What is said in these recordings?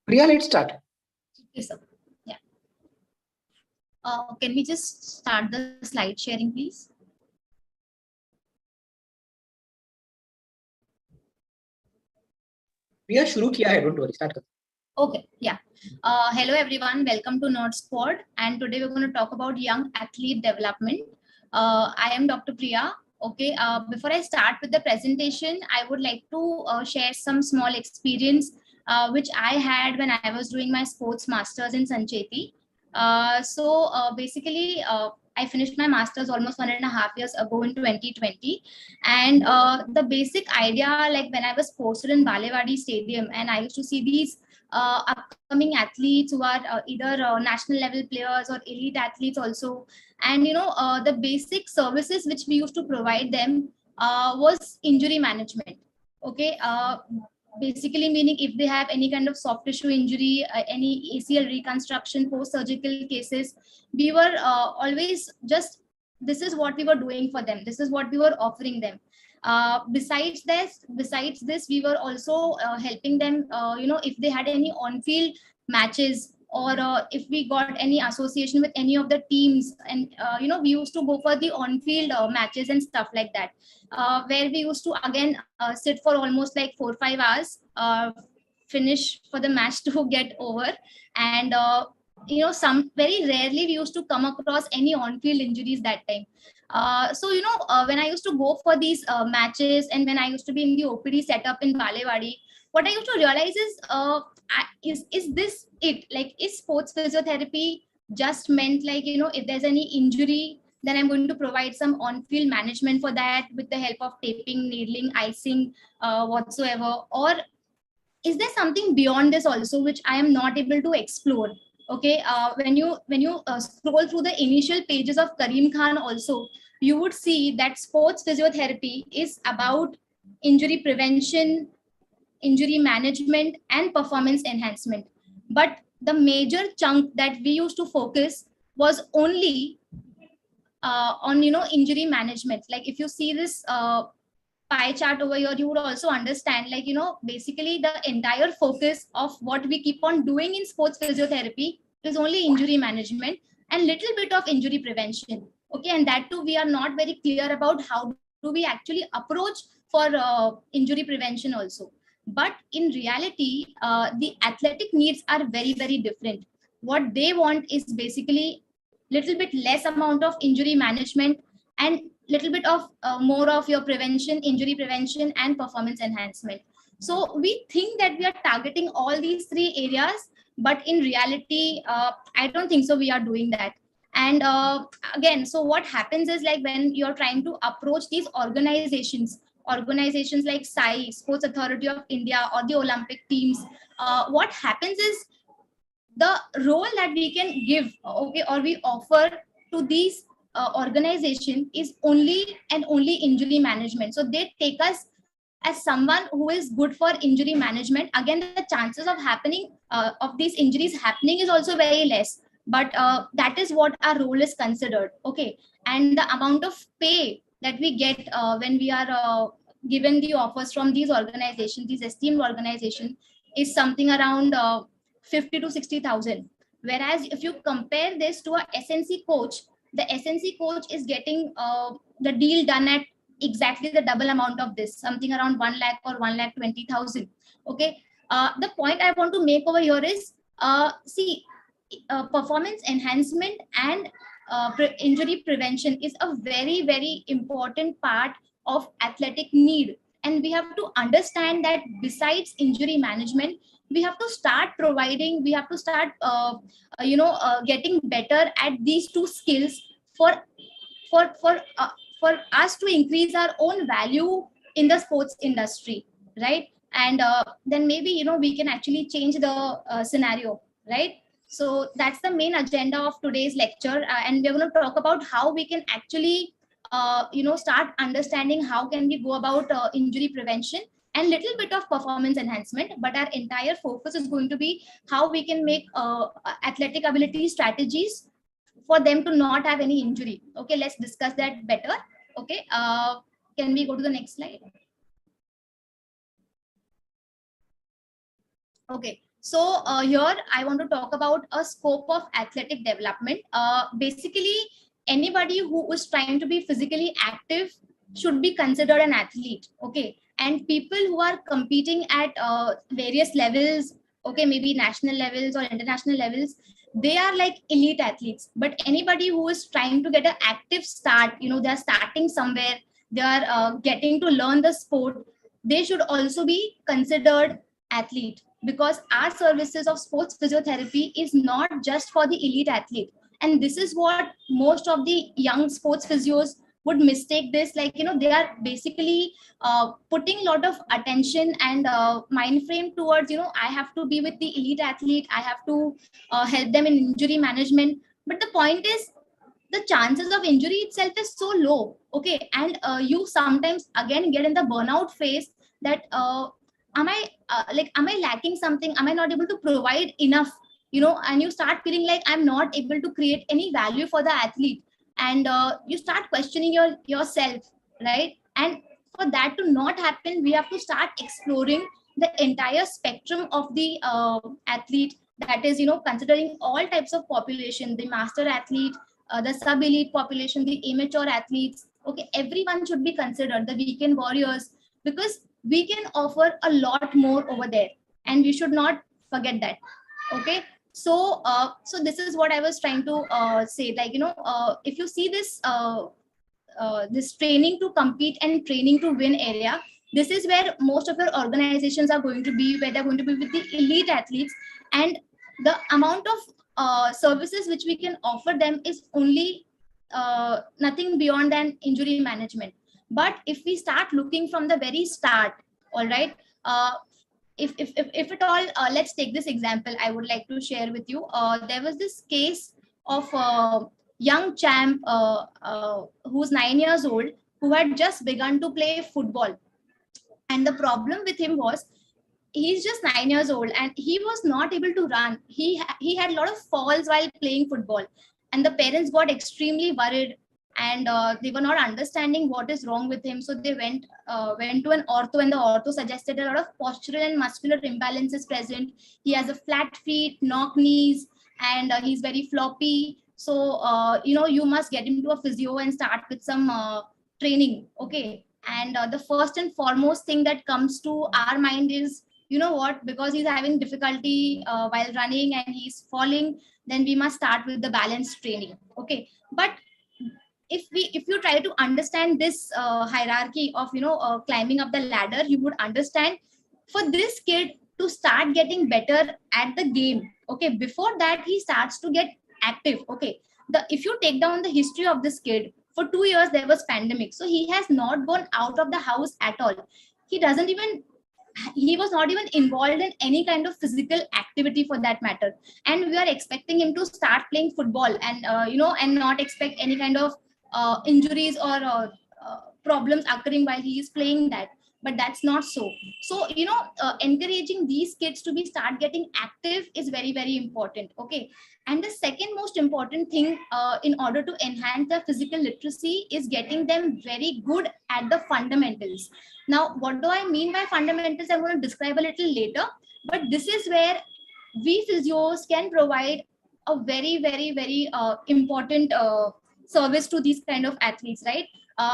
Priya, let's start. Okay, sir. Yeah. Can we just start the slide sharing, please? Priya, शुरू किया है, don't worry, start कर. Okay, yeah. Hello everyone, welcome to Nerd Squad, and today we're going to talk about young athlete development. I am Dr. Priya. Okay, before I start with the presentation, I would like to share some small experience which I had when I was doing my sports masters in Sancheti. Basically, I finished my masters almost 1.5 years ago in 2020, and the basic idea, like when I was posted in Balewadi Stadium, and I used to see these upcoming athletes who are either national level players or elite athletes also, and the basic services which we used to provide them was injury management. Okay, basically meaning if they have any kind of soft tissue injury, any ACL reconstruction, post surgical cases, we were always just, this is what we were doing for them, this is what we were offering them. Besides this, we were also helping them, if they had any on-field matches, or if we got any association with any of the teams, and we used to go for the on-field matches and stuff like that, where we used to again sit for almost like 4 or 5 hours, finish for the match to get over, and some very rarely we used to come across any on-field injuries that time. When I used to go for these matches, and when I used to be in the OPD setup in Balewadi, what I used to realize is this it? Like, is sports physiotherapy just meant like, if there's any injury, then I'm going to provide some on-field management for that with the help of taping, needling, icing, whatsoever? Or is there something beyond this also which I am not able to explore? Okay, when you scroll through the initial pages of Karim Khan also, you would see that sports physiotherapy is about injury prevention, injury management, and performance enhancement. But the major chunk that we used to focus was only on injury management. Like, if you see this pie chart over here, you would also understand, like, basically the entire focus of what we keep on doing in sports physiotherapy is only injury management and little bit of injury prevention. Okay, and that too we are not very clear about how do we actually approach for injury prevention also. But in reality, the athletic needs are very, very different. What they want is basically little bit less amount of injury management and little bit of more of your prevention, injury prevention, and performance enhancement. So we think that we are targeting all these three areas, but in reality, I don't think so we are doing that. And again, so what happens is, like, when you're trying to approach these organizations like SAI, Sports Authority of India, or the Olympic teams, what happens is the role that we can give, okay, or we offer to these organization is only and only injury management. So they take us as someone who is good for injury management. Again, the chances of happening of these injuries happening is also very less, but that is what our role is considered. Okay, and the amount of pay that we get when we are given the offers from these organizations, these esteemed organizations, is something around 50 to 60,000. Whereas if you compare this to a SNC coach, the SNC coach is getting the deal done at exactly the double amount of this, something around 1 lakh or 1,20,000. Okay, the point I want to make over here is, performance enhancement and injury prevention is a very, very important part of athletic need. And we have to understand that besides injury management, we have to start providing, we have to start getting better at these two skills for for for uh, for us to increase our own value in the sports industry, right? And then maybe we can actually change the scenario, right? So that's the main agenda of today's lecture, and we're going to talk about how we can actually start understanding how can we go about injury prevention and little bit of performance enhancement. But our entire focus is going to be how we can make athletic ability strategies for them to not have any injury. Okay, let's discuss that better. Okay, can we go to the next slide? Okay, So here I want to talk about a scope of athletic development. Basically, anybody who is trying to be physically active should be considered an athlete. Okay, and people who are competing at various levels, okay, maybe national levels or international levels, they are like elite athletes. But anybody who is trying to get an active start, they are starting somewhere, they are getting to learn the sport, they should also be considered athlete, because our services of sports physiotherapy is not just for the elite athlete. And this is what most of the young sports physios would mistake this, like, they are basically putting a lot of attention and mind frame towards, I have to be with the elite athlete, I have to help them in injury management. But the point is, the chances of injury itself is so low. Okay, and you sometimes again get in the burnout phase, that am I lacking something, am I not able to provide enough, and you start feeling like I'm not able to create any value for the athlete. And you start questioning yourself, right? And for that to not happen, we have to start exploring the entire spectrum of the athlete, that is, considering all types of population, the master athlete, the sub elite population, the amateur athletes. Okay, everyone should be considered, the weekend warriors, because we can offer a lot more over there, and we should not forget that. Okay, so this is what I was trying to say. Like, if you see this training to compete and training to win area, this is where most of your organizations are going to be, where they're going to be with the elite athletes. And the amount of services which we can offer them is only nothing beyond than injury management. But if we start looking from the very start, all right, if at all, let's take this example I would like to share with you. There was this case of a young champ who's 9 years old, who had just begun to play football. And the problem with him was, he's just 9 years old and he was not able to run. He had a lot of falls while playing football, and the parents got extremely worried, and they were not understanding what is wrong with him. So they went to an ortho, and the ortho suggested a lot of postural and muscular imbalances present. He has a flat feet, knock knees, and he's very floppy. So you must get him to a physio and start with some training. Okay, and the first and foremost thing that comes to our mind is, what, because he's having difficulty while running and he's falling, then we must start with the balance training. Okay, but if you try to understand this hierarchy of climbing up the ladder, you would understand, for this kid to start getting better at the game, okay, before that he starts to get active. Okay, if you take down the history of this kid, for 2 years there was pandemic, so he has not gone out of the house at all. He was not even involved in any kind of physical activity for that matter. And we are expecting him to start playing football, and and not expect any kind of injuries or problems occurring while he is playing that. But that's not so. So encouraging these kids to be start getting active is very, very important. Okay, and the second most important thing in order to enhance the physical literacy is getting them very good at the fundamentals. Now, what do I mean by fundamentals? I'm going to describe a little later, but this is where we physios can provide a very, very, very important service to these kind of athletes, right?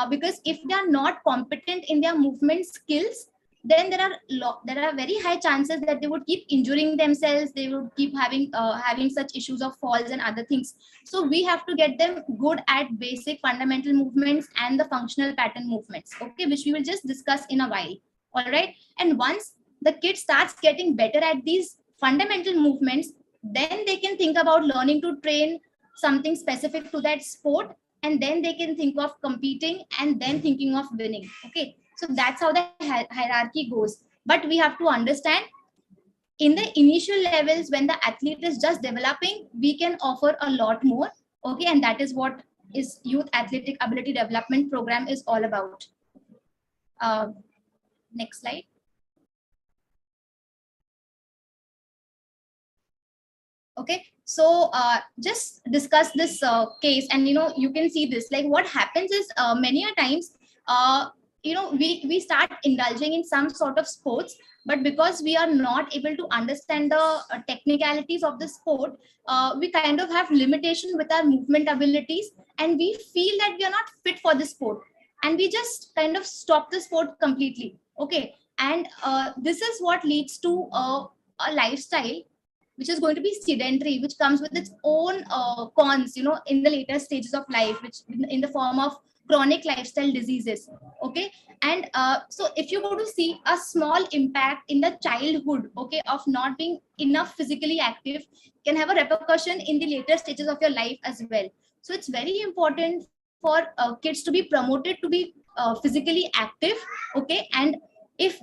Because if they are not competent in their movement skills, then there are very high chances that they would keep injuring themselves. They would keep having such issues of falls and other things. So we have to get them good at basic fundamental movements and the functional pattern movements, okay, which we will just discuss in a while. All right, and once the kid starts getting better at these fundamental movements, then they can think about learning to train something specific to that sport, and then they can think of competing and then thinking of winning. Okay, so that's how the hierarchy goes. But we have to understand, in the initial levels, when the athlete is just developing, we can offer a lot more. Okay, and that is what is youth athletic ability development program is all about. Next slide. Okay, so just discuss this case, and you can see this, like what happens is, many a times, we start indulging in some sort of sports, but because we are not able to understand the technicalities of the sport, we kind of have limitation with our movement abilities, and we feel that we are not fit for the sport, and we just kind of stop the sport completely. Okay, and this is what leads to a lifestyle which is going to be sedentary, which comes with its own cons, in the later stages of life, which in the form of chronic lifestyle diseases. Okay, and so if you go to see a small impact in the childhood, okay, of not being enough physically active, can have a repercussion in the later stages of your life as well. So it's very important for kids to be promoted to be physically active. Okay, and if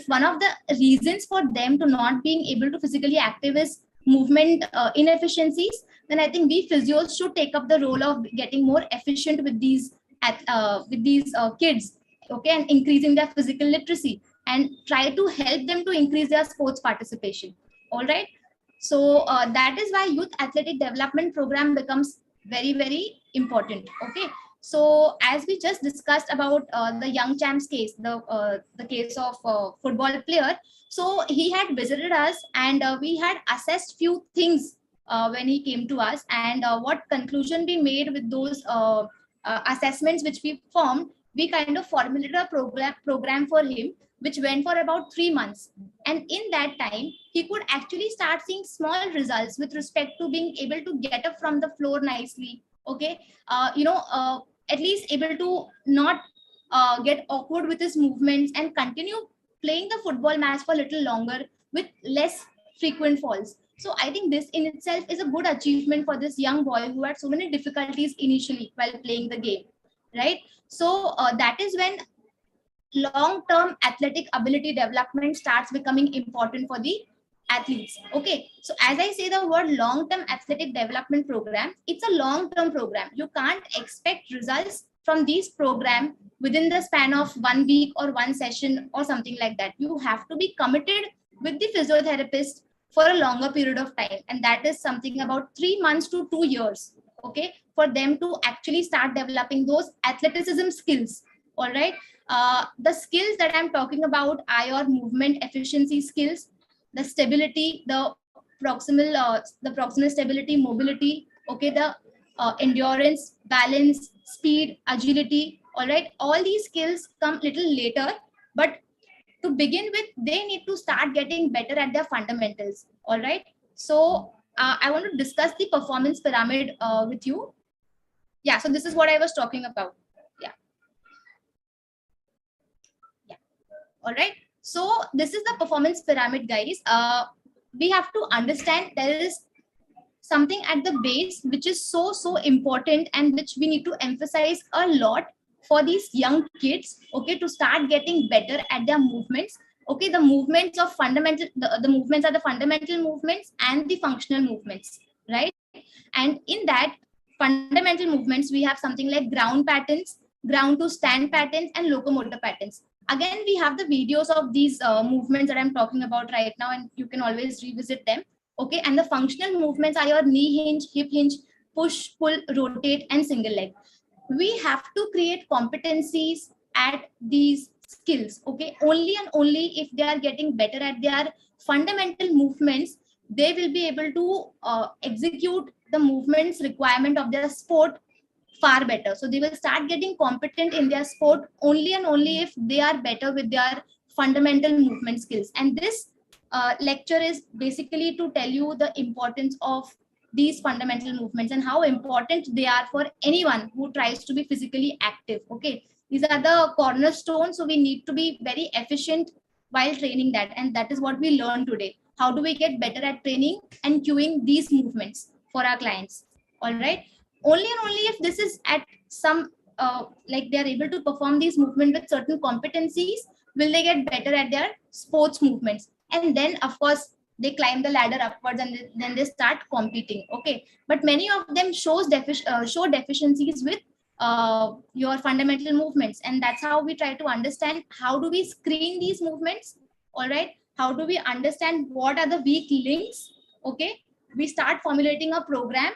one of the reasons for them to not being able to physically active is movement inefficiencies, then I think we physios should take up the role of getting more efficient with these kids. Okay, and increasing their physical literacy, and try to help them to increase their sports participation. All right, so that is why youth athletic development program becomes very, very important. Okay, so as we just discussed about the young champs case, the case of football player, so he had visited us, and we had assessed few things when he came to us, and what conclusion we made with those assessments which we formed. We kind of formulated a program for him, which went for about 3 months, and in that time he could actually start seeing small results with respect to being able to get up from the floor nicely. Okay, at least able to not get awkward with his movements, and continue playing the football match for a little longer with less frequent falls. So I think this in itself is a good achievement for this young boy who had so many difficulties initially while playing the game, right? So that is when long-term athletic ability development starts becoming important for the athletes. Okay, so as I say the word long-term athletic development program, it's a long-term program. You can't expect results from these program within the span of 1 week or one session or something like that. You have to be committed with the physiotherapist for a longer period of time, and that is something about 3 months to 2 years. Okay, for them to actually start developing those athleticism skills. All right, the skills that I'm talking about are your movement efficiency skills, the stability, the proximal stability, mobility. Okay, the endurance, balance, speed, agility. All right, all these skills come little later, but to begin with, they need to start getting better at their fundamentals. All right, so I want to discuss the performance pyramid with you. Yeah, so this is what I was talking about. Yeah. All right, so this is the performance pyramid, guys. We have to understand there is something at the base which is so important, and which we need to emphasize a lot for these young kids. Okay, to start getting better at their movements. Okay, the movements of fundamental, the movements are the fundamental movements and the functional movements, right? And in that fundamental movements, we have something like ground patterns, ground to stand patterns, and locomotor patterns. Again, we have the videos of these movements that I'm talking about right now, and you can always revisit them. Okay, and the functional movements are your knee hinge, hip hinge, push, pull, rotate, and single leg. We have to create competencies at these skills. Okay, only and only if they are getting better at their fundamental movements, they will be able to execute the movements requirement of their sport far better. So they will start getting competent in their sport only and only if they are better with their fundamental movement skills. And this lecture is basically to tell you the importance of these fundamental movements and how important they are for anyone who tries to be physically active. Okay, these are the cornerstones, so we need to be very efficient while training that, and that is what we learned today. How do we get better at training and cueing these movements for our clients? All right, only and only if this is at some like they are able to perform these movements with certain competencies, will they get better at their sports movements. And then of course they climb the ladder upwards, and then they start competing. Okay, but many of them show deficiencies with your fundamental movements, and that's how we try to understand how do we screen these movements. All right, how do we understand what are the weak links. Okay, we start formulating a program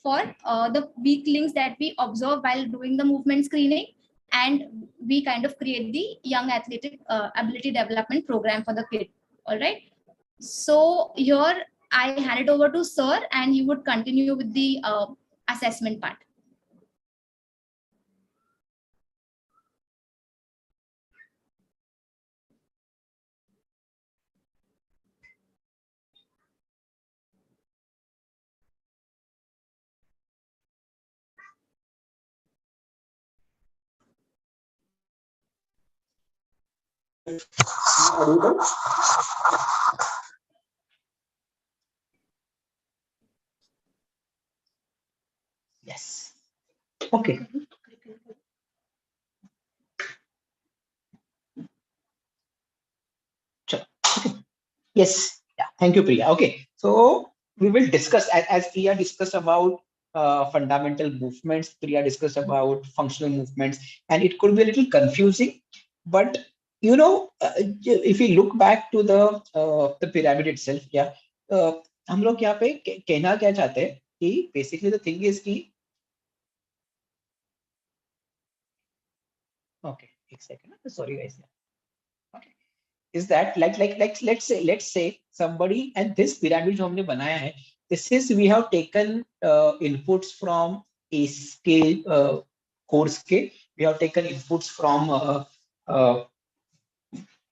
for the weak links that we observe while doing the movement screening. and we kind of create the young athletic ability development program for the kid. All right. So here I hand it over to sir, and he would continue with the assessment part. Yes. Okay. Sure. Okay. Yes. Yeah. Thank you, Priya. Okay. So we will discuss as Priya discussed about fundamental movements. Priya discussed about functional movements, and it could be a little confusing. But if we look back to the pyramid itself, yeah, हम लोग यहाँ पे कहना क्या चाहते हैं कि basically the thing is कि okay, एक second. Sorry guys. Okay. Is that like let's say somebody and this pyramid जो हमने बनाया है, this is we have taken inputs from a scale course के, we have taken inputs from uh,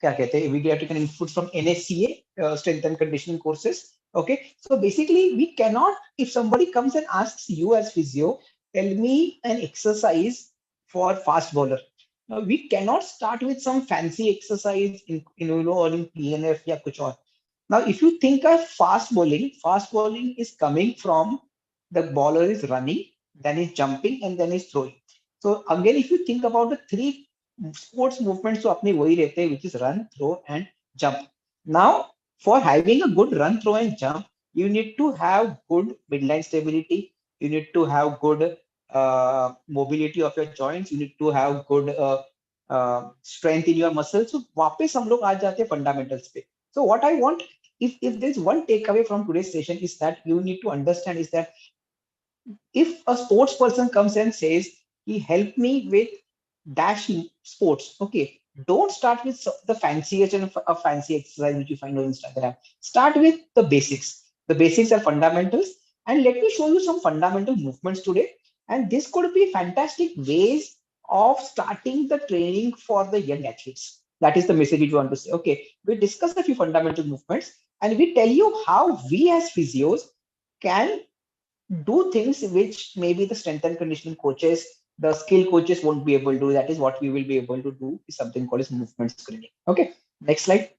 क्या कहते हैं, we have taken inputs from NSCA strength and conditioning courses. Okay, so basically we cannot, if somebody comes and asks you as physio, tell me an exercise for fast bowler. Now we cannot start with some fancy exercise or in PNF या कुछ और. Now if you think of fast bowling is coming from the bowler is running, then is jumping, and then is throwing. So again, if you think about the three sports movements, तो अपने वही रहते हैं, which is run, throw, and jump. Now, for having a good run, throw, and jump, you need to have good midline stability. You need to have good mobility of your joints. You need to have good strength in your muscles. So वापस हम लोग आ जाते हैं fundamentals पे. So what I want, if there's one takeaway from today's session, is that you need to understand is that if a sports person comes and says he helped me with dash sports, okay, don't start with the fanciest and a fancy exercise which you find on Instagram. Start with the basics. The basics are fundamentals, and let me show you some fundamental movements today. And this could be fantastic ways of starting the training for the young athletes. That is the message we want to say. Okay, we discuss a few fundamental movements, and we tell you how we as physios can do things which maybe the strength and conditioning coaches, the skill coaches won't be able to do. That is what we will be able to do, is something called as movement screening. Okay, next slide.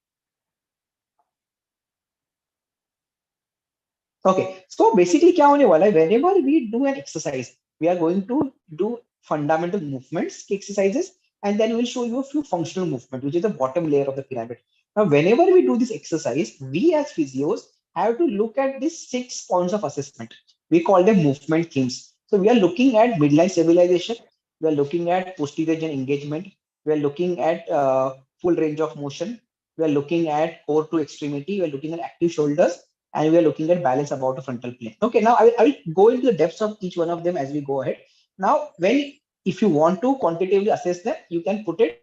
Okay, so basically क्या होने वाला है, whenever we do an exercise, we are going to do fundamental movements exercises, and then we'll show you a few functional movement, which is the bottom layer of the pyramid. Now, whenever we do this exercise, we as physios have to look at these 6 points of assessment. We call them movement themes. So we are looking at midline stabilization, we are looking at posterior chain engagement, we are looking at full range of motion, we are looking at core to extremity, we are looking at active shoulders, and we are looking at balance about the frontal plane. Okay, now I will go into the depths of each one of them as we go ahead. Now, if you want to quantitatively assess them, you can put it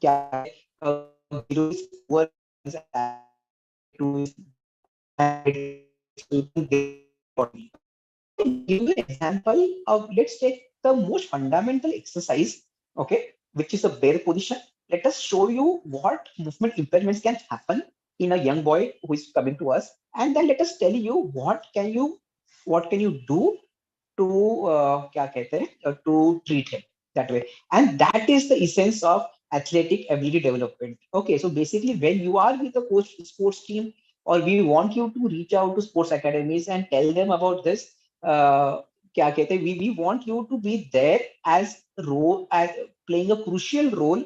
zero is poor, two is give you an example of, let's take the most fundamental exercise, okay, which is a bare position. Let us show you what movement impairments can happen in a young boy who is coming to us, and then let us tell you what can you do to क्या कहते हैं to treat him that way. And that is the essence of athletic ability development. Okay, so basically when you are with a coach sports team, or we want you to reach out to sports academies and tell them about this, क्या कहते हैं, we want you to be there as playing a crucial role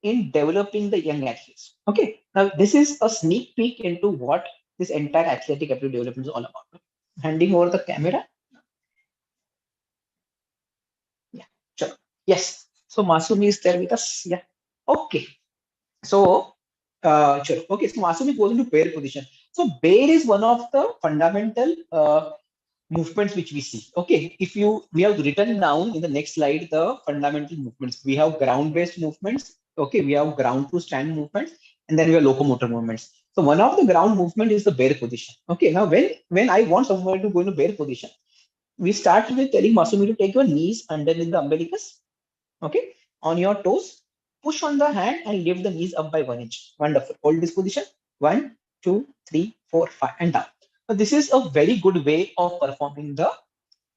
in developing the young athletes. Okay, now this is a sneak peek into what this entire athletic ability development is all about. Handing over the camera. Yeah, sure. Yes. So Masumi is there with us. Yeah. Okay. So, sure. Okay. So Masumi goes into bear position. So bear is one of the fundamental movements which we see. Okay, if we have written down in the next slide the fundamental movements. We have ground-based movements. Okay, we have ground to stand movements, and then we have locomotor movements. So one of the ground movement is the bear position. Okay, now when I want someone to go into bear position, we start with telling Masumi to take your knees underneath the umbilicus. Okay, on your toes, push on the hand and lift the knees up by 1 inch. Wonderful. Hold this position. 1, 2, 3, 4, 5, and down. So this is a very good way of performing the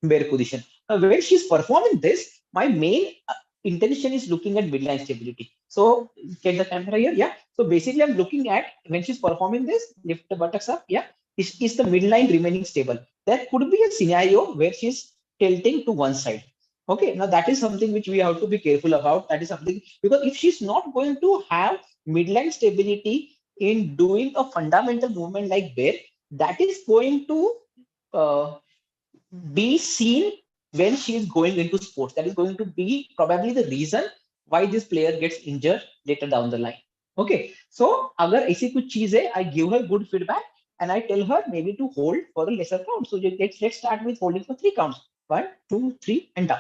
bear position. Now, when she's performing this, my main intention is looking at midline stability. So get the camera here. Yeah. So basically, I'm looking at when she's performing this, lift the buttocks up. Yeah. Is the midline remaining stable? There could be a scenario where she's tilting to one side. Okay. Now that is something which we have to be careful about. That is something because if she's not going to have midline stability in doing a fundamental movement like bear, that is going to uh, be seen when she is going into sports. That is going to be probably the reason why this player gets injured later down the line. Okay, so अगर ऐसी कुछ चीज है, I give her good feedback and I tell her maybe to hold for a lesser count. So let's start with holding for 3 counts. 1, 2, 3, and down.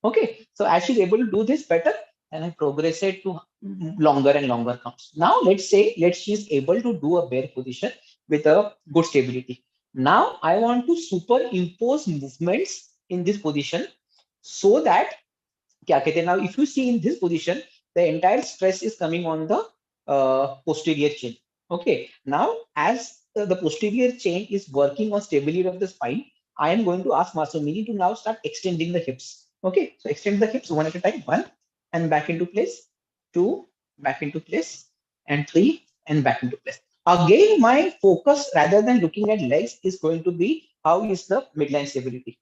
Okay, so as she's able to do this better, and I progress it to longer and longer counts. Now let's say she's able to do a bear position with a good stability. Now I want to superimpose movements in this position so that now if you see in this position, the entire stress is coming on the posterior chain. Okay, now as the posterior chain is working on stability of the spine, I am going to ask Masumini to now start extending the hips. Okay, so extend the hips one at a time. One and back into place. Two, back into place. And three, and back into place. Again, my focus rather than looking at legs is going to be how is the midline stability.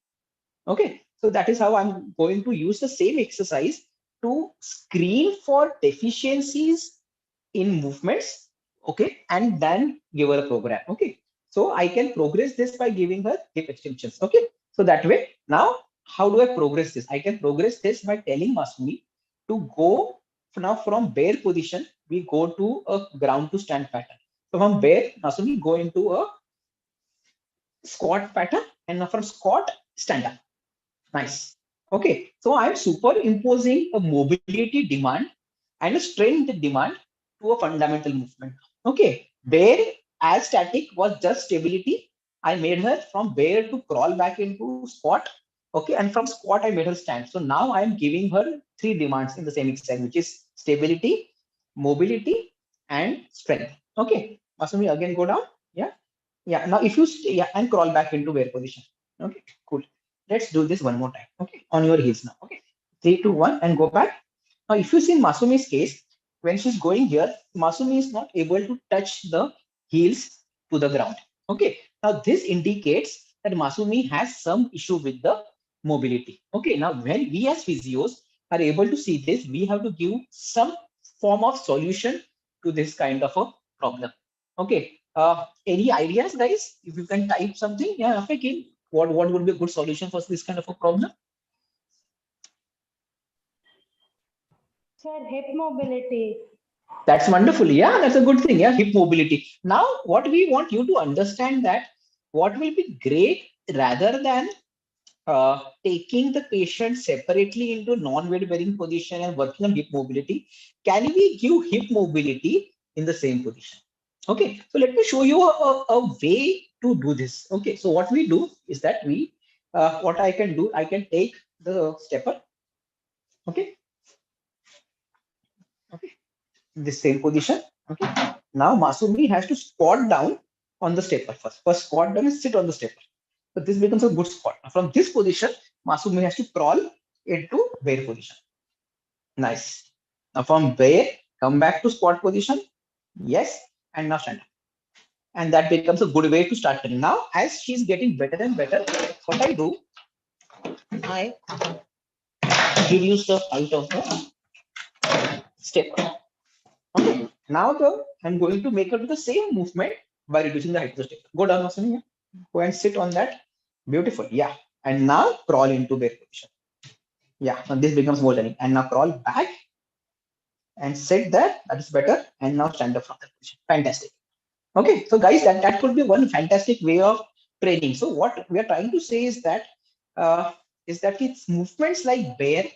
Okay, so that is how I'm going to use the same exercise to screen for deficiencies in movements. Okay, and then give her a program. Okay, so I can progress this by giving her hip extensions. Okay, so that way now how do I progress this? I can progress this by telling Masumi to go now from bear position. We go to a ground to stand pattern. So from bear, Masumi go into a squat pattern, and now from squat stand up. Nice. Okay, so I'm superimposing a mobility demand and a strength demand to a fundamental movement. Okay, bear as static was just stability. I made her from bear to crawl back into squat. Okay, and from squat I made her stand. So now I'm giving her three demands in the same exercise, which is stability, mobility, and strength. Okay, Masumi again go down. Yeah, yeah. Now if you yeah and crawl back into bear position. Okay, cool. Let's do this one more time. Okay, on your heels now. Okay, 3, 2, 1, and go back. Now, if you see in Masumi's case, when she's going here, Masumi is not able to touch the heels to the ground. Okay, now this indicates that Masumi has some issue with the mobility. Okay, now when we as physios are able to see this, we have to give some form of solution to this kind of a problem. Okay, any ideas, guys? If you can type something, yeah, okay, what would be a good solution for this kind of a problem? Sir, hip mobility. That's wonderful. Yeah, that's a good thing. Yeah, hip mobility. Now, what we want you to understand that what will be great rather than taking the patient separately into non-weight bearing position and working on hip mobility, can we give hip mobility in the same position? Okay, so let me show you a way to do this. Okay, so what we do is that what I can do, I can take the stepper. Okay, okay, the same position. Okay, now Masumi has to squat down on the stepper first. First squat down and sit on the stepper. So this becomes a good squat. From this position, Masumi has to crawl into bear position. Nice. Now from bear, come back to squat position. Yes, and now stand up. And that becomes a good way to start training. Now, as she's getting better and better, what I do, I reduce the height of the stepper. Okay. Now I'm going to make her do the same movement by reducing the height of the step. Go down, Masumi. Go and sit on that. Beautiful. Yeah. And now crawl into bear position. Yeah. And this becomes more learning. And now crawl back and sit there. That is better. And now stand up from that position. Fantastic. Okay. So guys, that could be one fantastic way of training. So what we are trying to say uh, is that it's movements like bear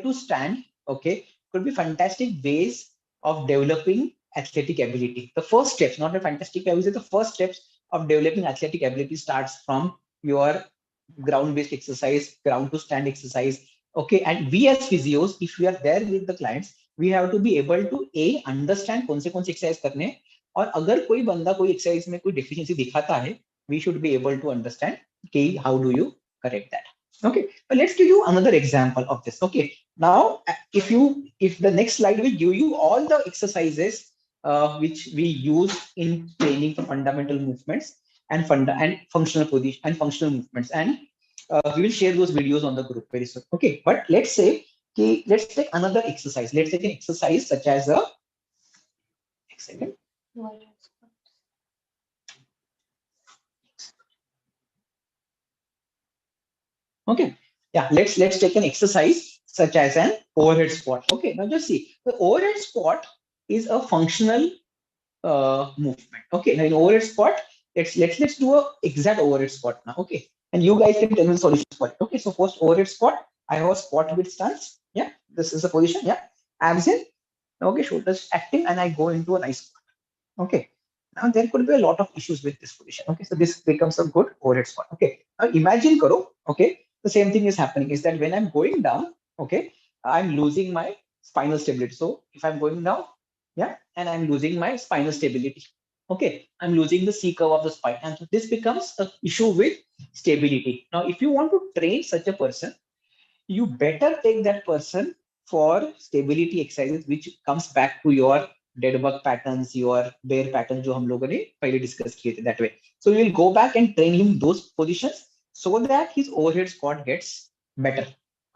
to stand, okay, could be fantastic ways of developing athletic ability. The first steps, not the fantastic, I would say the first steps of developing athletic ability starts from your ground-based exercise, ground to stand exercise. Okay, and we as physios, if we are there with the clients, we have to be able to understand कौन से exercise करने हैं, और अगर कोई बंदा कोई exercise में कोई deficiency दिखाता है, we should be able to understand okay, how do you correct that. Okay, but let's give you another example of this. Okay, now if the next slide will give you all the exercises which we use in training for fundamental movements and functional position and functional movements, and we will share those videos on the group very soon. Okay, but let's say okay, let's take another exercise. Let's take an exercise such as a second. Okay, yeah, let's take an exercise such as an overhead squat. Okay, now just see the overhead squat is a functional movement. Okay, now in overhead squat, let's do a exact overhead squat now. Okay, and you guys can tell me the solution for it. Okay, so first overhead squat, I have a squat with stance. Yeah, this is the position. Yeah, abs in. Okay, shoulders active, and I go into a nice squat. Okay, now there could be a lot of issues with this position. Okay, so this becomes a good overhead squat. Okay, now imagine karo. Okay, the same thing is happening is that when I'm going down, okay, I'm losing my spinal stability. So if I'm going down, yeah, and I'm losing my spinal stability. Okay, I'm losing the C curve of the spine, and so this becomes an issue with stability. Now, if you want to train such a person, you better take that person for stability exercises, which comes back to your dead bug patterns, your bear patterns, जो हम लोगों ने पहले discuss किए थे that way. So we will go back and train him those positions so that his overhead squat gets better.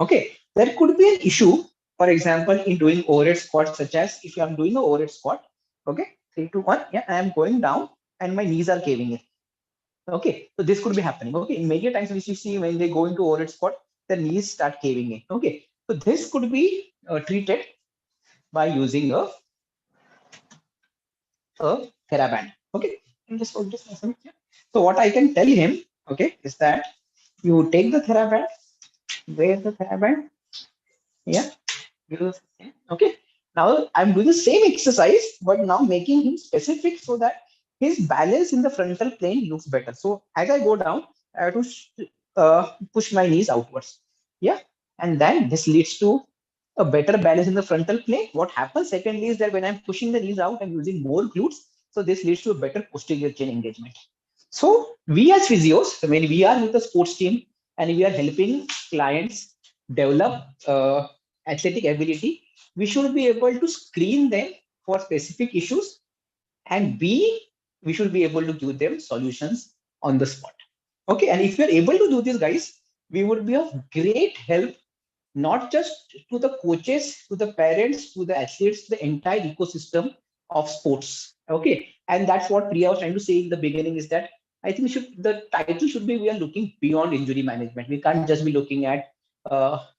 Okay, there could be an issue, for example, in doing overhead squat, such as if I'm doing an overhead squat, okay, 3, 2, 1, yeah, I am going down and my knees are caving in. Okay, so this could be happening. Okay, in many times which you see when they go into overhead squat, the knees start caving in. Okay, so this could be treated by using a TheraBand. Okay, and just hold this. So what I can tell him, okay, is that you take the TheraBand, wear the TheraBand, yeah, okay. Now I'm doing the same exercise, but now making him specific so that his balance in the frontal plane looks better. So as I go down, I have to push my knees outwards. Yeah. And then this leads to a better balance in the frontal plane. What happens secondly is that when I'm pushing the knees out, I'm using more glutes. So this leads to a better posterior chain engagement. So we as physios, when we are with the sports team and we are helping clients develop athletic ability, we should be able to screen them for specific issues, and B, we should be able to give them solutions on the spot. Okay, and if you're able to do this, guys, we would be of great help, not just to the coaches, to the parents, to the athletes, to the entire ecosystem of sports. Okay, and that's what Priya was trying to say in the beginning is that I think the title should be we are looking beyond injury management. We can't just be looking at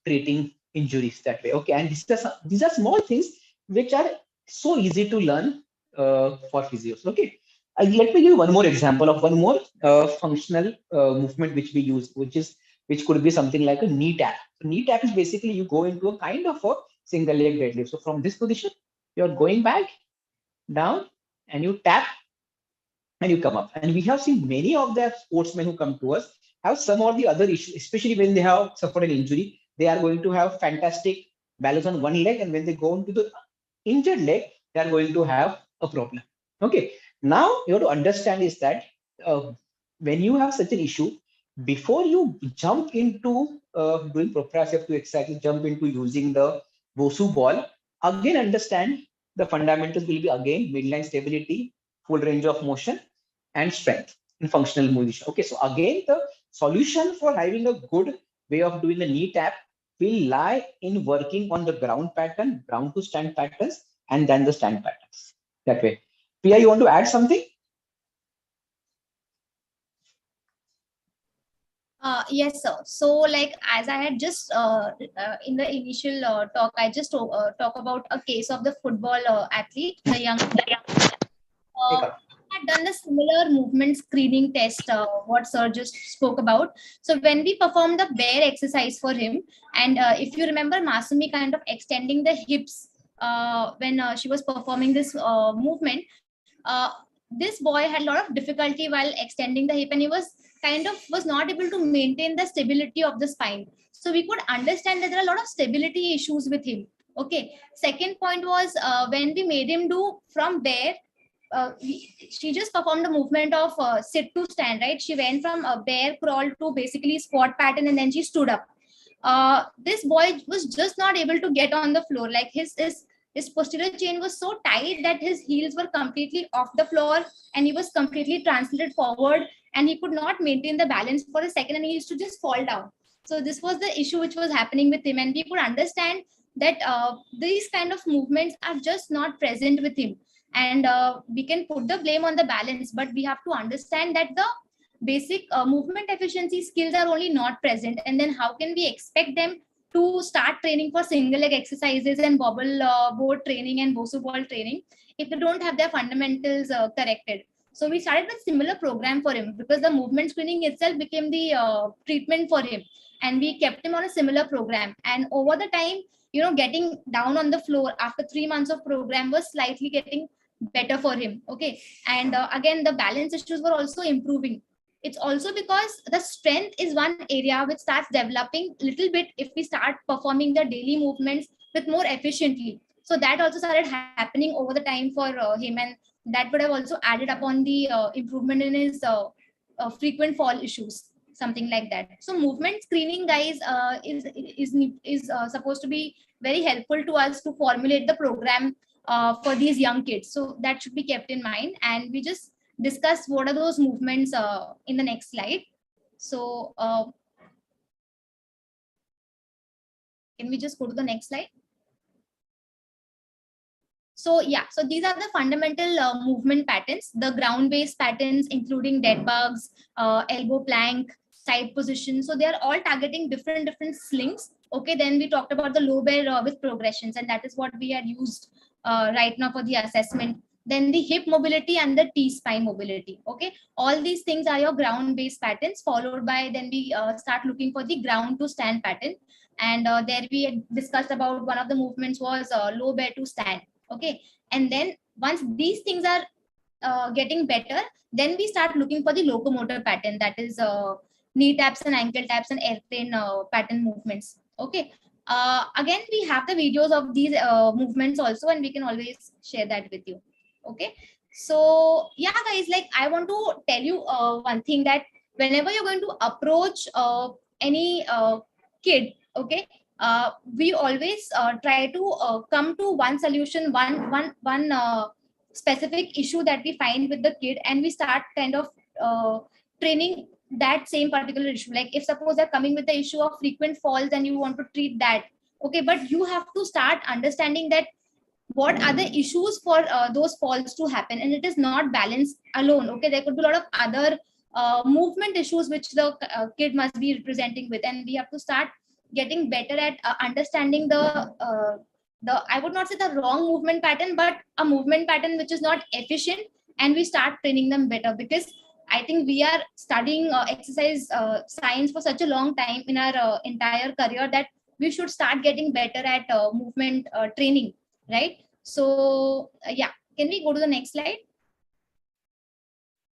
treating injuries that way. Okay, and these are small things which are so easy to learn for physios. Okay, let me give you one more example of one more functional movement which we use, which could be something like a knee tap. So knee tap is basically you go into a kind of a single leg deadlift. So from this position, you're going back, down, and you tap and you come up. And we have seen many of the sportsmen who come to us have some or the other issues, especially when they have suffered an injury. They are going to have fantastic balance on one leg, and when they go into the injured leg, they are going to have a problem. Okay, now you have to understand is that when you have such an issue, before you jump into doing proprioceptive exercises, jump into using the Bosu ball, again understand the fundamentals will be again midline stability, full range of motion, and strength in functional motion. Okay, so again, the solution for having a good way of doing the knee tap will lie in working on the ground pattern, ground to stand patterns, and then the stand patterns. That way. Priya, you want to add something? Yes, sir. So, like as I had just in the initial talk, I just talk about a case of the football athlete, the young. Uh, had done the similar movement screening test, what sir just spoke about. So when we performed the bear exercise for him, and if you remember Masumi kind of extending the hips when she was performing this movement, this boy had a lot of difficulty while extending the hip, and he was kind of was not able to maintain the stability of the spine. So we could understand that there are a lot of stability issues with him. Okay. Second point was when we made him do from bear, she just performed a movement of sit to stand, right? She went from a bear crawl to basically squat pattern, and then she stood up. This boy was just not able to get on the floor. Like his posterior chain was so tight that his heels were completely off the floor, and he was completely translated forward, and he could not maintain the balance for a second, and he used to just fall down. So this was the issue which was happening with him, and we could understand that these kind of movements are just not present with him. And we can put the blame on the balance, but we have to understand that the basic movement efficiency skills are only not present, and then how can we expect them to start training for single leg exercises and bobble board training and bosu ball training if they don't have their fundamentals corrected. So we started with similar program for him, because the movement screening itself became the treatment for him, and we kept him on a similar program. And over the time, getting down on the floor after 3 months of program was slightly getting better for him. Okay. And again, the balance issues were also improving. It's also because the strength is one area which starts developing little bit if we start performing the daily movements with more efficiently. So that also started happening over the time for him, and that would have also added upon the improvement in his frequent fall issues, something like that. So movement screening, guys, is supposed to be very helpful to us to formulate the program for these young kids. So that should be kept in mind, and we just discuss what are those movements in the next slide. So can we just go to the next slide? So yeah, so these are the fundamental movement patterns, the ground based patterns, including dead bugs, elbow plank, side position. So they are all targeting different slings. Okay, then we talked about the low bear with progressions, and that is what we had used right now for the assessment. Then the hip mobility and the T spine mobility. Okay, all these things are your ground based patterns, followed by then we start looking for the ground to stand pattern. And there we had discussed about one of the movements was low bear to stand. Okay. And then once these things are getting better, then we start looking for the locomotor pattern, that is knee taps and ankle taps and airplane pattern movements. Okay. Again, we have the videos of these movements also, and we can always share that with you. Okay. So yeah, guys, like I want to tell you one thing, that whenever you're going to approach any kid, okay, we always try to come to one solution, one specific issue that we find with the kid, and we start kind of training that same particular issue. Like if suppose they're coming with the issue of frequent falls and you want to treat that, okay, but you have to start understanding that what are the issues for those falls to happen, and it is not balance alone. Okay, there could be a lot of other movement issues which the kid must be representing with, and we have to start getting better at understanding the I would not say the wrong movement pattern, but a movement pattern which is not efficient, and we start training them better. Because I think we are studying exercise science for such a long time in our entire career, that we should start getting better at movement training, right? So yeah, can we go to the next slide?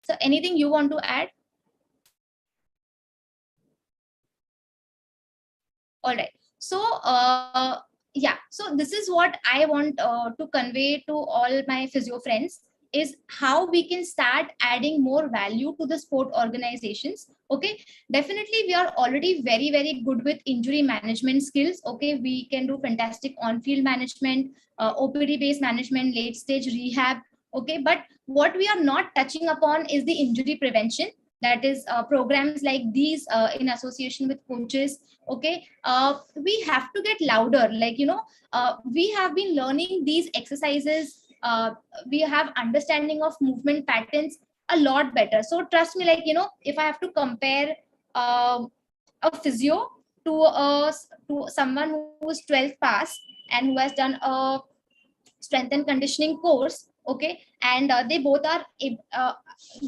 So anything you want to add? All right. So yeah, so this is what I want to convey to all my physio friends, is how we can start adding more value to the sport organizations. Okay, definitely we are already very good with injury management skills. Okay, we can do fantastic on field management, OPD based management, late stage rehab. Okay, but what we are not touching upon is the injury prevention, that is programs like these in association with coaches. Okay, we have to get louder. Like we have been learning these exercises, we have understanding of movement patterns a lot better. So trust me, like if I have to compare a physio to someone who is 12th pass and who has done a strength and conditioning course, Okay, and they both are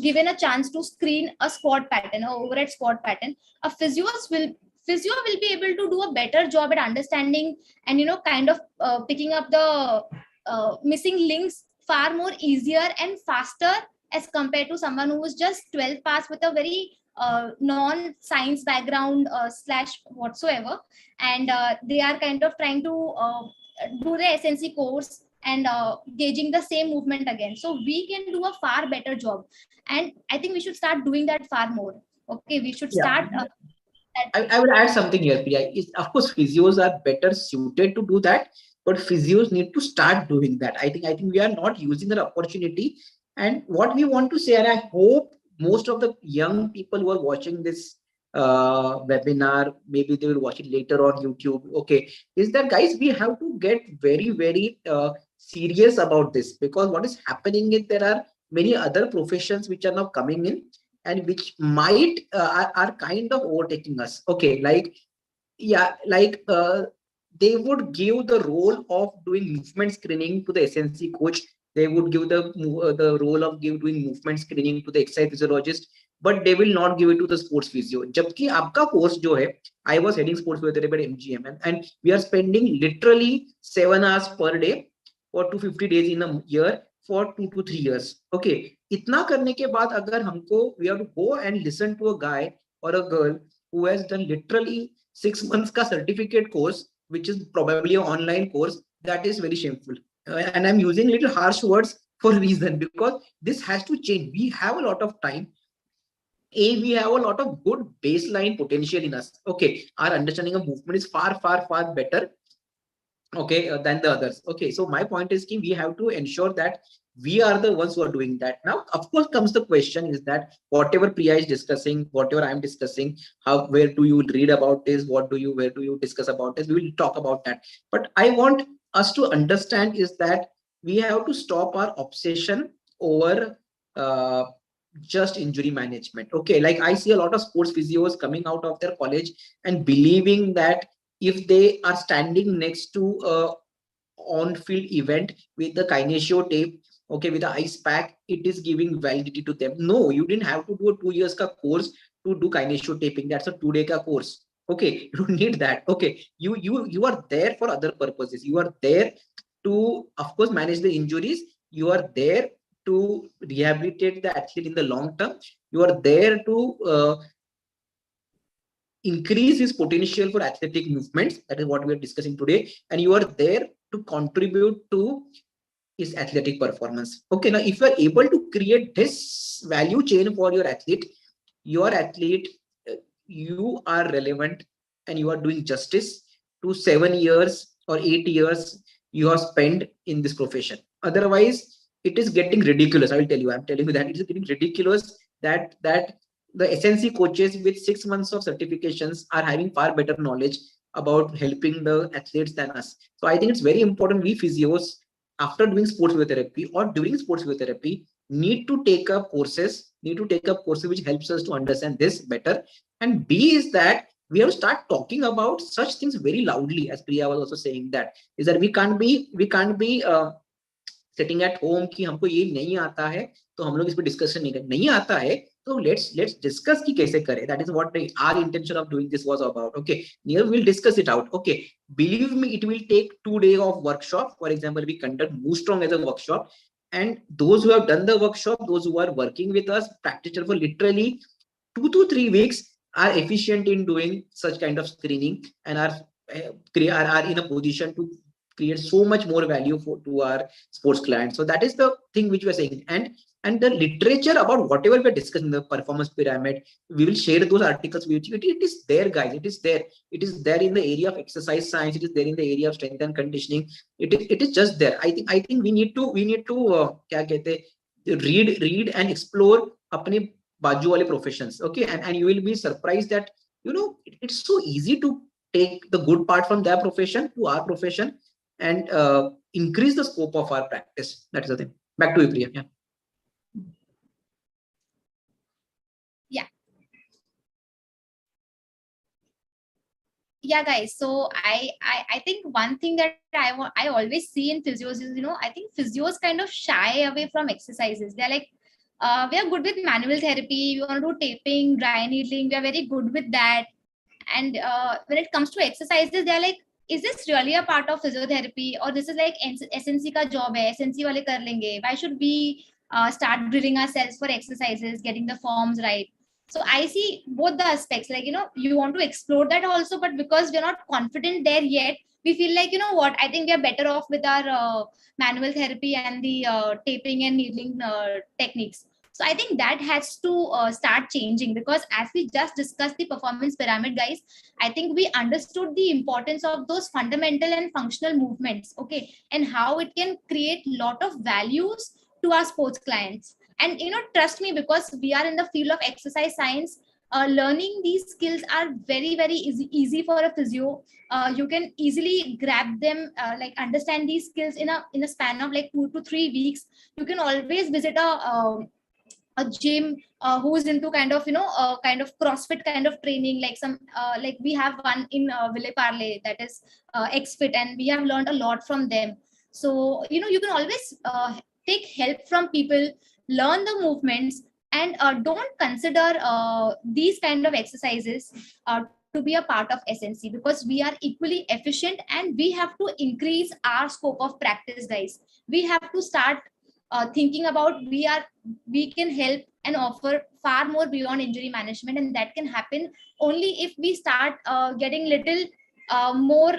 given a chance to screen a squat pattern, a overhead squat pattern. A physio will be able to do a better job at understanding and kind of picking up the missing links far more easier and faster as compared to someone who was just 12 pass with a very non science background slash whatsoever, and they are kind of trying to do the SNC course and gauging the same movement again. So we can do a far better job, and I think we should start doing that far more. Okay, we should Yeah. start that. I will add something here, Priya. Of course, physios are better suited to do that, but physios need to start doing that. I think we are not using that opportunity. And what we want to say, and I hope most of the young people who are watching this webinar, maybe they will watch it later on YouTube. Okay, is that guys, we have to get very, very serious about this, because what is happening is there are many other professions which are now coming in, and which might are kind of overtaking us. Okay, like, yeah, like they would give the role of doing movement screening to the SNC coach. They would give the role of doing movement screening to the exercise physiologist, but they will not give it to the sports physio. जबकि आपका course जो है, I was heading sports physiotherapy at MGM, and we are spending literally 7 hours per day for 250 days in a year for 2 to 3 years. Okay, इतना करने के बाद अगर हमको we have to go and listen to a guy or a girl who has done literally 6 months ka certificate course, which is probably an online course, that is very shameful. And I'm using little harsh words for a reason, because this has to change. We have a lot of time. We have a lot of good baseline potential in us. Okay, our understanding of movement is far, far, far better, okay, than the others. Okay, so my point is we have to ensure that we are the ones who are doing that. Now, of course, comes the question is that whatever Priya is discussing, whatever I'm discussing, how, where do you read about this, where do you discuss about this, we will talk about that. But I want us to understand is that we have to stop our obsession over uh, just injury management. Okay, like I see a lot of sports physios coming out of their college and believing that if they are standing next to a on-field event with the kinesio tape, okay, with the ice pack, it is giving validity to them. No, you didn't have to do a 2 years ka course to do kinesio taping. That's a 2 day ka course. Okay, you don't need that. Okay, you are there for other purposes. You are there to, of course, manage the injuries. You are there to rehabilitate the athlete in the long term. You are there to increase his potential for athletic movements. That is what we are discussing today. And you are there to contribute to his athletic performance. Okay, now if you are able to create this value chain for your athlete, you are relevant and you are doing justice to 7 years or 8 years you have spent in this profession. Otherwise, it is getting ridiculous. I will tell you, I'm telling you that it is getting ridiculous that the SNC coaches with 6 months of certifications are having far better knowledge about helping the athletes than us. So I think it's very important we physios, after doing sports physiotherapy or during sports physiotherapy, need to take up courses, which helps us to understand this better. And B is that we have to start talking about such things very loudly, as Priya was also saying, that is that we can't be sitting at home कि हमको ये नहीं आता है तो हम लोग इस पे डिस्कशन नहीं करें, नहीं आता है तो let's discuss कि कैसे करें. That is what our intention of doing this was about. Okay, Neil will discuss it out. Okay, believe me, it will take 2 days of workshop. For example, we conduct Move Strong as a workshop, and those who have done the workshop, those who are working with us, practitioner for literally 2 to 3 weeks, are efficient in doing such kind of screening and are in a position to create so much more value to our sports clients. So that is the thing which we are saying. And the literature about whatever we are discussing, the performance pyramid, we will share those articles with you. It is there, guys. It is there. It is there in the area of exercise science. It is there in the area of strength and conditioning. It is just there. I think we need to क्या कहते हैं, read and explore अपने बाजू वाले professions. Okay, and you will be surprised that it's so easy to take the good part from their profession to our profession and increase the scope of our practice. That is the thing. Back to you, Priya. Yeah. yeah, guys. So I think one thing that I always see in physios is, I think physios kind of shy away from exercises. They're like, we are good with manual therapy. We want to do taping, dry needling. We are very good with that. And when it comes to exercises, they're like, is this really a part of physiotherapy, or this is like SNC ka job hai, SNC wale kar lenge? Why should we start drilling ourselves for exercises, getting the forms right? So I see both the aspects, like, you want to explore that also, but because we're not confident there yet, we feel like, what, I think we are better off with our manual therapy and the taping and needling techniques. So I think that has to start changing, because as we just discussed the performance pyramid, guys, I think we understood the importance of those fundamental and functional movements, okay, and how it can create lot of values to our sports clients. And trust me, because we are in the field of exercise science, learning these skills are very, very easy for a physio. You can easily grab them, like understand these skills in a span of like 2 to 3 weeks. You can always visit a gym who's into kind of kind of CrossFit kind of training, like some like we have one in Ville Parle, that is XFit, and we have learned a lot from them. So you can always take help from people, learn the movements, and don't consider these kind of exercises to be a part of SNC, because we are equally efficient, and we have to increase our scope of practice, guys. We have to start thinking about we can help and offer far more beyond injury management, and that can happen only if we start getting little more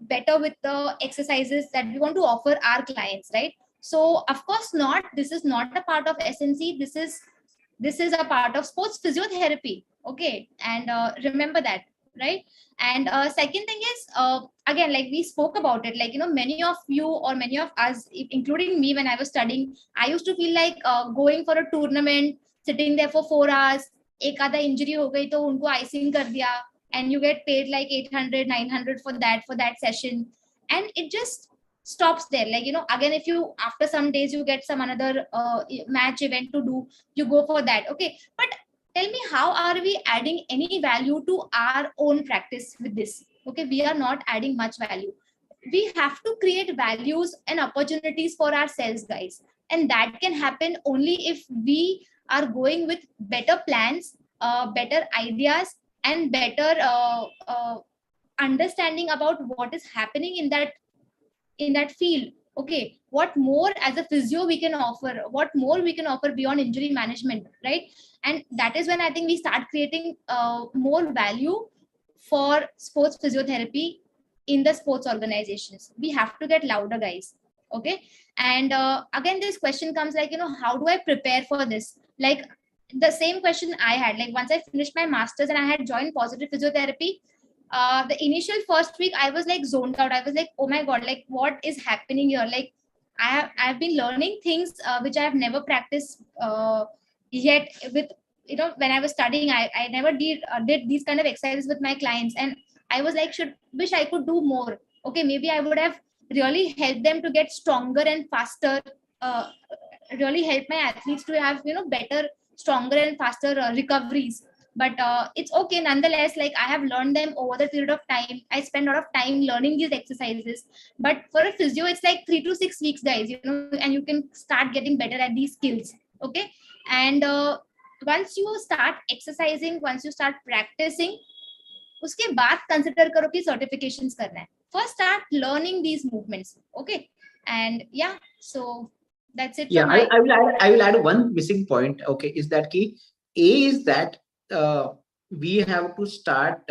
better with the exercises that we want to offer our clients, right? So of course not, this is not a part of SNC. This is a part of sports physiotherapy, okay? And remember that, right? And second thing is, again, like we spoke about it, like many of you or many of us, including me, when I was studying, I used to feel like going for a tournament, sitting there for 4 hours, एक आधा injury हो गई तो उनको icing कर दिया, and you get paid like 800 900 for that session, and it just stops there. Like again, if you after some days you get some another match event to do, you go for that, okay? But tell me, how are we adding any value to our own practice with this? Okay, we are not adding much value. We have to create values and opportunities for ourselves, guys, and that can happen only if we are going with better plans, better ideas, and better understanding about what is happening in that field. Okay, what more as a physio we can offer, what more we can offer beyond injury management, right? And that is when I think we start creating more value for sports physiotherapy in the sports organizations. We have to get louder, guys, okay? And again, this question comes like, how do I prepare for this? Like the same question I had, like once I finished my masters and I had joined positive physiotherapy, the initial first week I was like zoned out. I was like, oh my god, like what is happening here? Like I've been learning things which I have never practiced yet with, when I was studying. I never did these kind of exercises with my clients, and I was like, should wish I could do more. Okay, maybe I would have really helped them to get stronger and faster, uh, really help my athletes to have better, stronger and faster recoveries. But it's okay nonetheless. Like I have learned them over the period of time. I spend a lot of time learning these exercises. But for a physio, it's like 3 to 6 weeks, guys, and you can start getting better at these skills, okay? And once you start exercising, once you start practicing, उसके बाद consider करो कि certifications करना है. First start learning these movements, okay? And yeah, so that's it Yeah, from my. I will add one missing point. Okay, is that key? A is that we have to start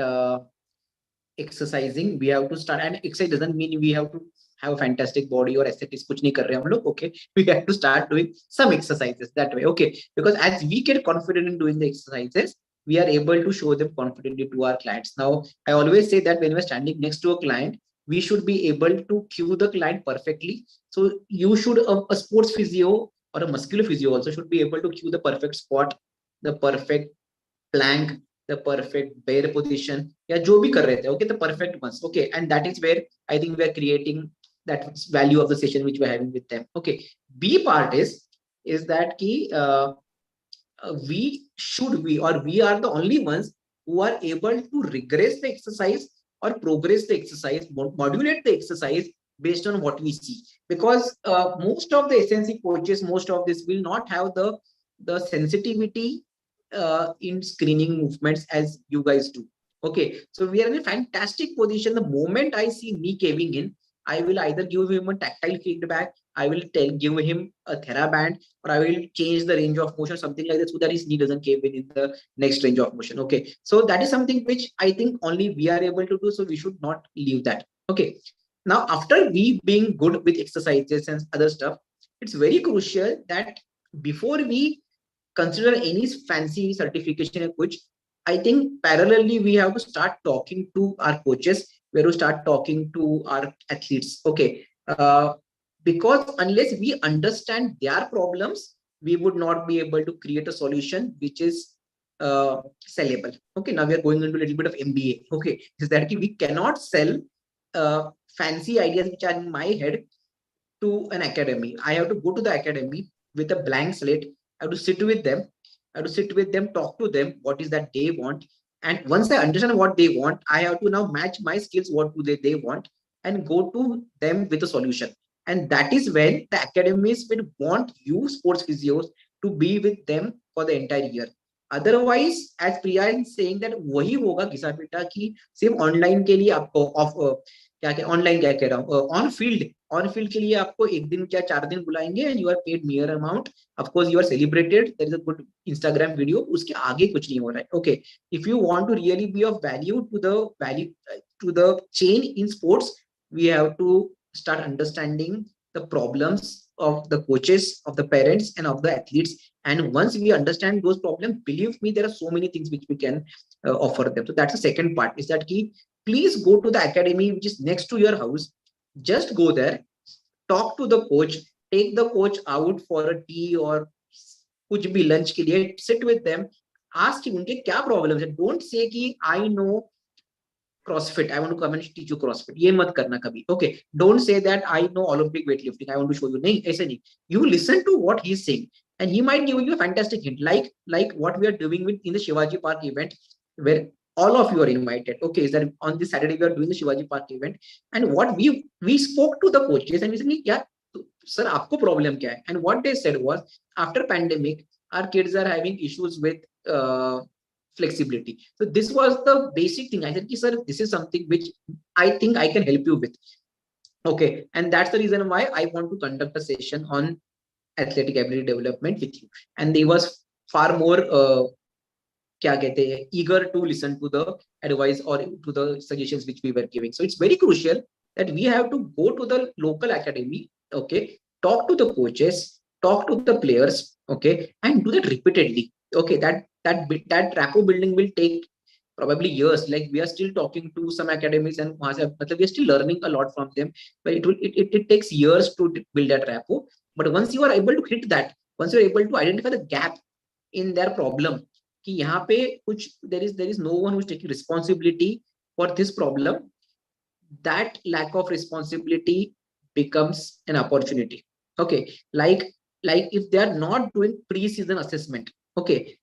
exercising. We have to start, and exercise doesn't mean we have to have a fantastic body or aesthetics. कुछ नहीं कर रहे हम लोग. Okay, we have to start doing some exercises that way. Okay, because as we get confident in doing the exercises, we are able to show them confidently to our clients. Now, I always say that when we're standing next to a client, we should be able to cue the client perfectly. So you should, a sports physio or a muscular physio also should be able to cue the perfect spot, the perfect plank, the perfect bear position, या जो भी कर रहे थे, okay, the perfect ones, okay, and that is where I think we are creating that value of the session which we're having with them. Okay, B part is that we are the only ones who are able to regress the exercise or progress the exercise, modulate the exercise based on what we see. Because most of the SNC coaches, most of this will not have the sensitivity in screening movements as you guys do. Okay, so we are in a fantastic position. The moment I see knee caving in, I will either give him a tactile feedback, I will give him a TheraBand, or I will change the range of motion, something like that, so that his knee doesn't cave in the next range of motion. Okay, so that is something which I think only we are able to do, so we should not leave that. Okay, now after we being good with exercises and other stuff, it's very crucial that before we consider any fancy certification in coach, I think parallelly we have to start talking to our coaches. We have to start talking to our athletes. Okay, because unless we understand their problems, we would not be able to create a solution which is sellable. Okay, now we are going into a little bit of MBA. Okay, is that we cannot sell fancy ideas which are in my head to an academy. I have to go to the academy with a blank slate. I have to sit with them. I have to sit with them, talk to them. What is that they want? And once I understand what they want, I have to now match my skills. What do they want? And go to them with a solution. And that is when the academies will want you, sports physios, to be with them for the entire year. Otherwise, as Priya is saying that वही होगा घिसा पिटा की सिर्फ online के लिए आपको of क्या क्या ऑनलाइन क्या कह रहा हूँ ऑन फील्ड के लिए आपको एक दिन क्या 4 दिन बुलाएंगे and you are paid mere amount of course you are celebrated there is a good Instagram video उसके आगे कुछ नहीं हो रहा है okay if you want to really be of value to the chain in sports we have to start understanding the problems of the coaches, of the parents, and of the athletes. And once we understand those problems, believe me, there are so many things which we can offer them. So that's the second part. Is that key? Please go to the academy which is next to your house. Just go there, talk to the coach, take the coach out for a tea or कुछ भी lunch के लिए, sit with them, ask him उनके क्या problems है. Don't say कि I know CrossFit. I want to come and teach you CrossFit. ये मत करना कभी. Okay. Don't say that I know Olympic weightlifting. I want to show you. नहीं, ऐसे नहीं. You listen to what he's saying, and he might give you a fantastic hint, like what we are doing with in the Shivaji Park event, where all of you are invited. Okay, is that on this Saturday we are doing the Shivaji Park event, and what we spoke to the coaches and we said, yeah, sir, आपको problem क्या है? And what they said was, after pandemic, our kids are having issues with flexibility. So this was the basic thing. I said, sir, this is something which I think I can help you with. Okay, and that's the reason why I want to conduct a session on athletic ability development with you. And they was far more क्या कहते हैं eager to listen to the advice or to the suggestions which we were giving. So it's very crucial that we have to go to the local academy, okay, talk to the coaches, talk to the players, okay, and do that repeatedly. Okay, that rapport building will take probably years. Like we are still talking to some academies and we are still learning a lot from them, but it takes years to build that rapport. But once you are able to hit that, once you are able to identify the gap in their problem, कि यहाँ पे कुछ there is no one who is taking responsibility for this problem, that lack of responsibility becomes an opportunity. Okay, like if they are not doing pre-season assessment, okay,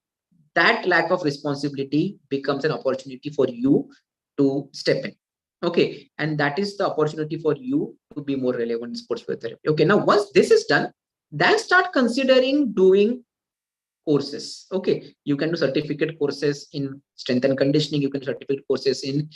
that lack of responsibility becomes an opportunity for you to step in. Okay, and that is the opportunity for you to be more relevant in sports physiotherapy. Okay, now once this is done, then start considering doing courses. Okay, you can do certificate courses in strength and conditioning. You can do certificate courses in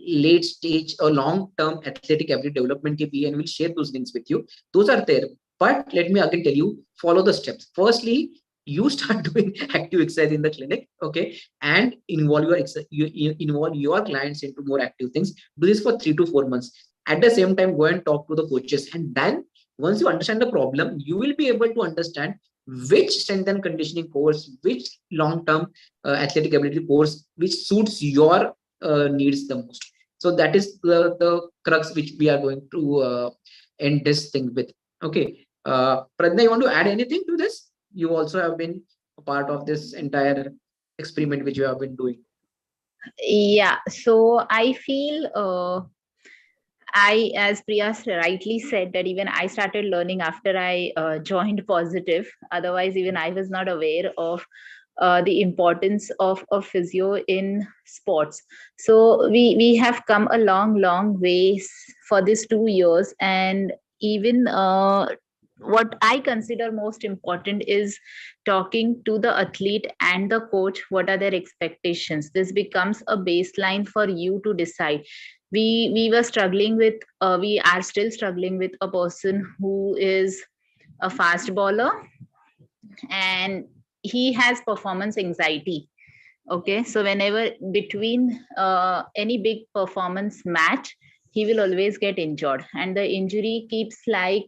late stage or long term athletic ability development KP, and we'll share those links with you. Those are there. But let me again tell you, follow the steps. Firstly, you start doing active exercise in the clinic, okay, and involve you involve your clients into more active things. Do this for 3 to 4 months. At the same time, go and talk to the coaches, and then once you understand the problem, you will be able to understand which strength and conditioning course, which long-term athletic ability course, which suits your needs the most. So that is the crux which we are going to end this thing with. Okay, Pradna, you want to add anything to this? You also have been a part of this entire experiment which you have been doing. Yeah, so I feel as Priya rightly said, that even I started learning after I joined Positive. Otherwise, even I was not aware of the importance of a physio in sports. So we have come a long ways for these 2 years, and even what I consider most important is talking to the athlete and the coach. What are their expectations? This becomes a baseline for you to decide. We were struggling with we are still struggling with a person who is a fast bowler, and he has performance anxiety. Okay, so whenever between any big performance match, he will always get injured, and the injury keeps like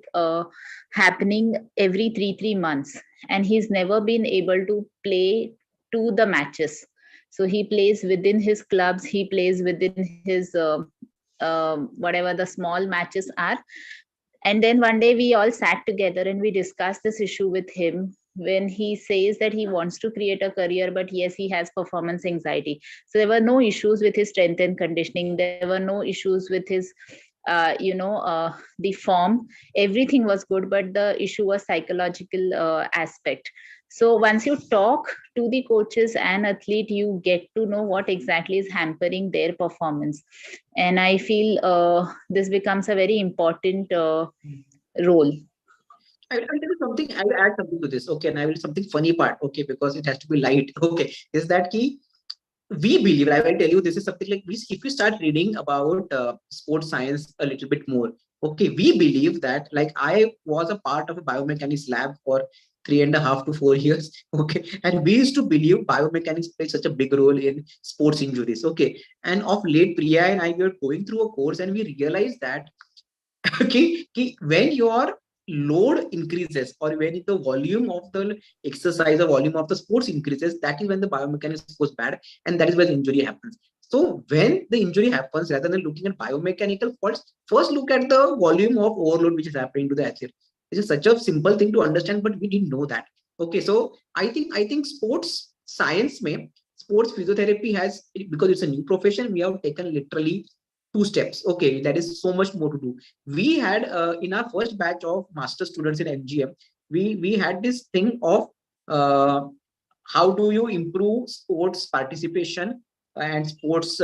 happening every 3 months, and he's never been able to play to the matches. So he plays within his clubs, he plays within his whatever the small matches are. And then one day we all sat together and we discussed this issue with him, when he says that he wants to create a career, but yes, he has performance anxiety. So there were no issues with his strength and conditioning. There were no issues with his, the form. Everything was good, but the issue was psychological aspect. So once you talk to the coaches and athlete, you get to know what exactly is hampering their performance. And I feel this becomes a very important role. I will tell you something. I will add something to this. Okay, and I will something funny part. Okay, because it has to be light. Okay, is that key? We believe, I will tell you, this is something like we, if you start reading about sports science a little bit more, okay, we believe that, like, I was a part of a biomechanics lab for 3.5 to 4 years. Okay, and we used to believe biomechanics plays such a big role in sports injuries. Okay, and of late, Priya and I were going through a course and we realized that when your load increases, or when the volume of the exercise or volume of the sports increases, that is when the biomechanics goes bad, and that is when injury happens. So when the injury happens, rather than looking at biomechanical faults, first look at the volume of overload which is happening to the athlete. This is such a simple thing to understand, but we didn't know that. Okay, so I think sports science may sports physiotherapy has, because it's a new profession, we have taken literally 2 steps. Okay, that is so much more to do. We had in our first batch of master students in MGM, we had this thing of uh, how do you improve sports participation and sports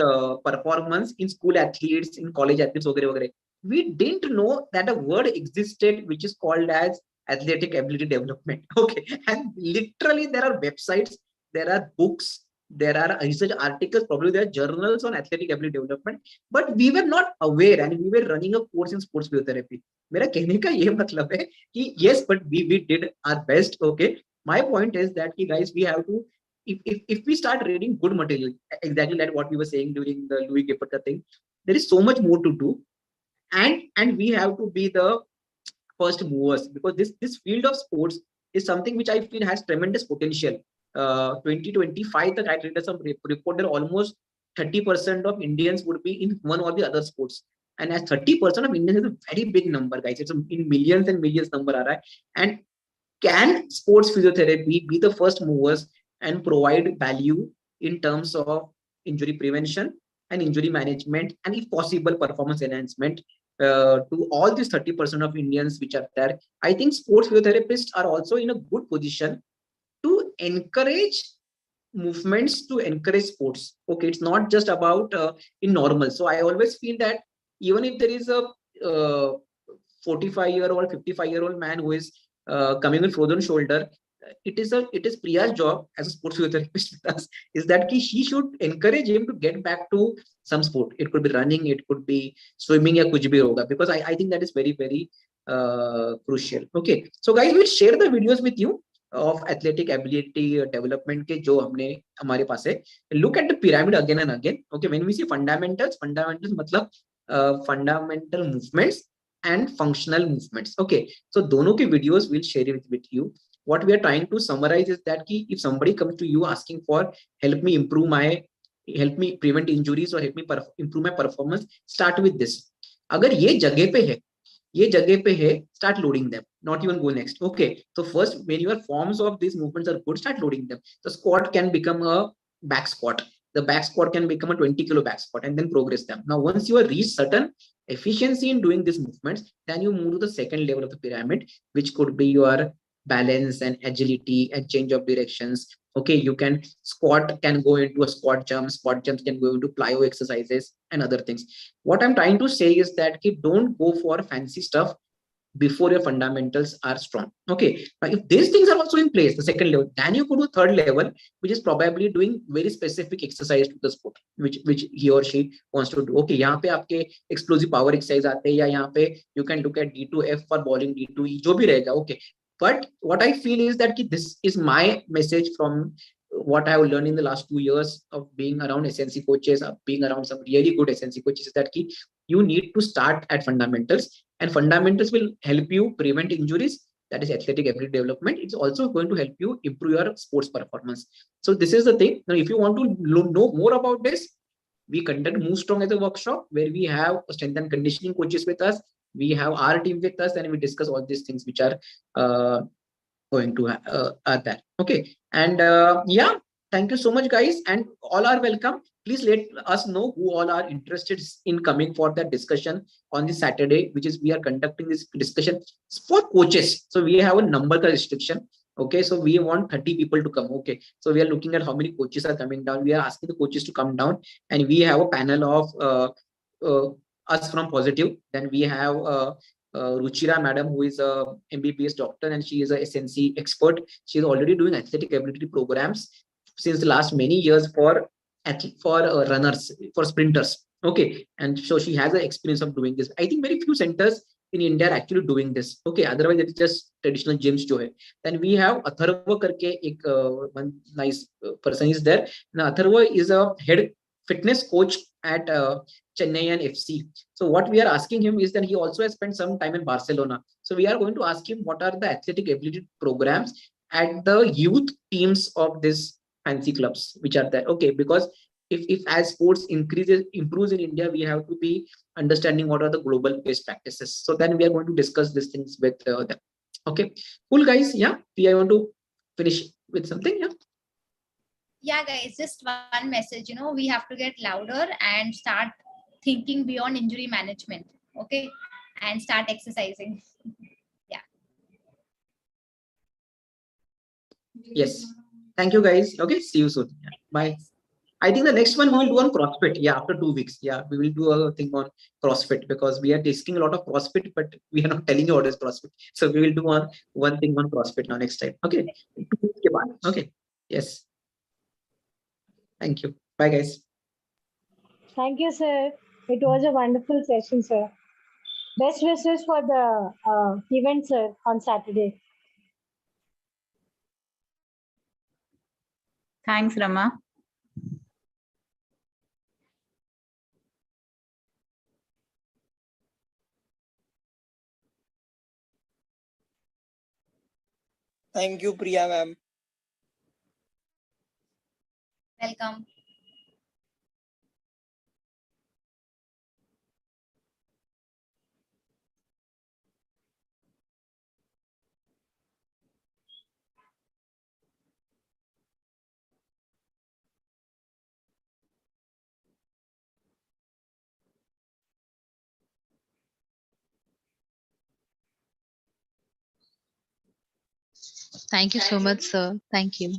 performance in school athletes, in college athletes, वगैरह वगैरह. We didn't know that a word existed which is called as athletic ability development. Okay, and literally there are websites, there are books, there are research articles, probably there are journals on athletic ability development, but we were not aware, and we were running a course in sports physiotherapy. मेरा कहने का ये मतलब है कि yes, but we did our best. Okay, my point is that guys, we have to, if we start reading good material, exactly like what we were saying during the Louis Gifford thing, there is so much more to do, and we have to be the first movers, because this field of sports is something which I feel has tremendous potential. 2025, the I read some report that almost 30% of Indians would be in one or the other sports. And as 30% of Indians is a very big number, guys. It's in millions and millions number. Right? And can sports physiotherapy be the first movers and provide value in terms of injury prevention and injury management, and if possible performance enhancement to all these 30% of Indians which are there? I think sports physiotherapists are also in a good position to encourage movements, to encourage sports. Okay, it's not just about in normal. So I always feel that even if there is a 45-year-old, 55-year-old man who is coming with frozen shoulder, it is Priya's job as a sports physiotherapist with us, is that she should encourage him to get back to some sport. It could be running, it could be swimming, or kuch bhi hoga, because I think that is very, very crucial. Okay, so guys, we'll share the videos with you of athletic ability development के जो हमने हमारे पास है. Look at the pyramid again and again. Okay, when we see fundamentals मतलब fundamental movements and functional movements. Okay, so दोनों के videos we'll share it with you. What we are trying to summarize is that if somebody comes to you asking for help me prevent injuries or help me improve my performance, start with this. अगर ये जगह पे है, start loading them, not even go next. Okay, so first, when your forms of these movements are good, start loading them. The squat can become a back squat, the back squat can become a 20-kilo back squat, and then progress them. Now once you have reached certain efficiency in doing these movements, then you move to the second level of the pyramid, which could be your balance and agility and change of directions. Okay, you can squat can go into a squat jumps can go into plyo exercises and other things. What I'm trying to say is that don't go for fancy stuff before your fundamentals are strong. Okay, now if these things are also in place, the second level, then you go to third level, which is probably doing very specific exercise to the sport, which he or she wants to do. Okay, यहाँ पे आपके explosive power exercise आते हैं, या यहाँ पे you can look at D2F for bowling, D2E, जो भी रहेगा. Okay, but what I feel is that this is my message from what I have learned in the last 2 years of being around SNC coaches, of being around some really good SNC coaches, is that you need to start at fundamentals, and fundamentals will help you prevent injuries. That is athletic ability development. It's also going to help you improve your sports performance. So this is the thing. Now, if you want to know more about this, we conduct Move Strong as a workshop where we have strength and conditioning coaches with us. We have our team with us, and we discuss all these things which are going to that. Okay, and yeah, thank you so much, guys, and all are welcome. Please let us know who all are interested in coming for that discussion on this Saturday, which is we are conducting this discussion for coaches. So we have a number restriction. Okay, so we want 30 people to come. Okay, so we are looking at how many coaches are coming down. We are asking the coaches to come down, and we have a panel of uh, us from Positive. Then we have Ruchira madam, who is a MBBS doctor, and she is a SNC expert. She is already doing athletic ability programs since the last many years for runners, for sprinters. Okay, and so she has the experience of doing this. I think very few centers in India are actually doing this. Okay, otherwise it's just traditional gyms jo hai. Then we have Atharva karke one nice person is there. Now Atharva is a head fitness coach at Chennai and FC. So what we are asking him is that he also has spent some time in Barcelona. So we are going to ask him what are the athletic ability programs at the youth teams of these fancy clubs which are there. Okay, because if as sports improves in India, we have to be understanding what are the global best practices. So then we are going to discuss these things with them. Okay, cool, guys. Yeah, I want to finish with something. Yeah, guys, just one message. We have to get louder and start thinking beyond injury management. Okay, and start exercising. Yeah. Yes. Thank you, guys. Okay, see you soon. Yeah. Bye. I think the next one we will do on CrossFit. Yeah, after 2 weeks. Yeah, we will do a thing on CrossFit because we are discussing a lot of CrossFit, but we are not telling you what is CrossFit. So we will do one thing on CrossFit now next time. Okay. 2 weeks ke baad. Okay. Yes. Thank you. Bye, guys. Thank you, sir. It was a wonderful session, sir. Best wishes for the event, sir, on Saturday. Thanks, Rama. Thank you, Priya ma'am. Welcome. Thank you so much, sir. Thank you.